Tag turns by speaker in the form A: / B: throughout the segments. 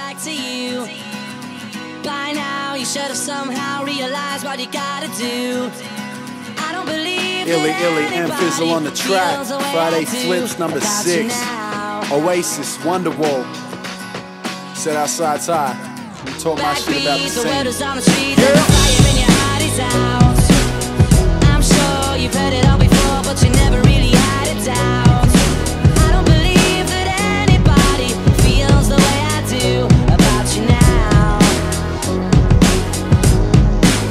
A: back to you. By now you should have somehow realized what you gotta do. I don't believe
B: Illy,
A: that
B: and Fizzle on the track.
A: feels the way
B: Friday
A: I do
B: Flips number
A: about
B: 6.
A: you now.
B: Oasis, Wonderwall. Set outside tie. We talk my shit about the
A: The word is
B: same.
A: on the street, and the fire in your heart is out. I'm sure you've heard it all before, but you never really had it out. I don't believe that anybody feels the way I do about you now.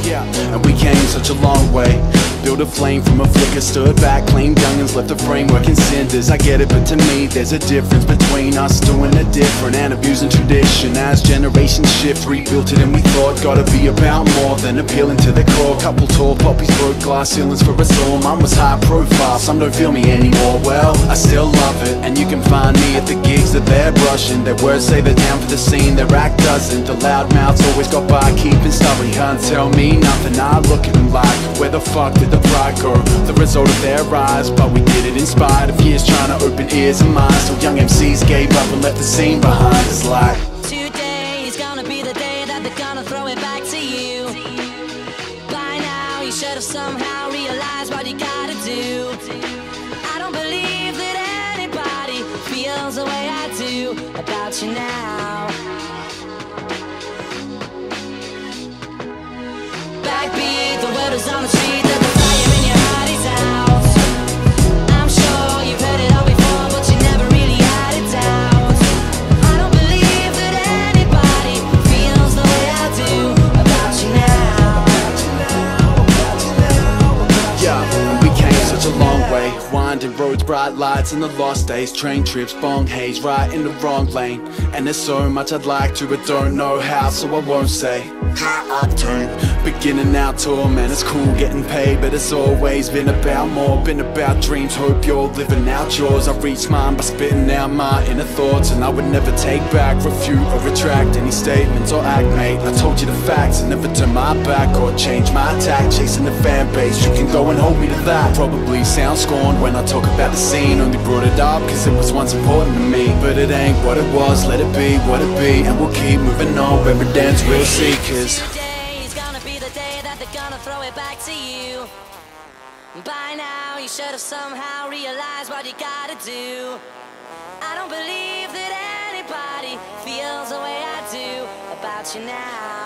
B: Yeah, and we came such a long way. Built a flame from a flicker, stood back, claimed youngins, left the framework in cinders. I get it, but to me there's a difference between us doing it different and abusing tradition. As generations shift, rebuilt it and we thought gotta be about more than appealing to the core. Couple tall poppies broke glass ceilings for us all. Mine was high profile, some don't feel me anymore. Well, I still love it, and you can find me at the gigs that they're brushing. Their words say they're down for the scene, their act doesn't. The loud mouths always got by keeping stubborn. Can't tell me nothing, I look at them like, where the fuck did the pride go? The result of their rise, but we did it in spite of years trying to open ears and minds. So young MCs gave up and left the scene behind. It's like,
A: today is gonna be the day that they're gonna throw it back to you. By now you should have somehow realized what you gotta do. I don't believe that anybody feels the way I do about you now. Backbeat, the word is on the street, that the fire in your heart is out. I'm sure you've heard it all before, but you never really had it out. I don't believe that anybody feels the way I do about you now.
B: yeah, and we came such a long way. Winding roads, bright lights, and the lost days. Train trips, bong haze, right in the wrong lane. And there's so much I'd like to, but don't know how, so I won't say. Beginning our tour, man, it's cool getting paid, but it's always been about more, been about dreams. Hope you're living out yours. I reached mine by spitting out my inner thoughts, and I would never take back, refute or retract any statements or act, mate. I told you the facts and never turn my back or change my attack. Chasing the fan base, you can go and hold me to that. Probably sound scorned when I talk about the scene, only brought it up cause it was once important to me. But it ain't what it was, let it be what it be, and we'll keep moving on, evidence we'll see. Cause
A: today is gonna be the day that they're gonna throw it back to you. By now you should have somehow realized what you gotta do. I don't believe that anybody feels the way I do about you now.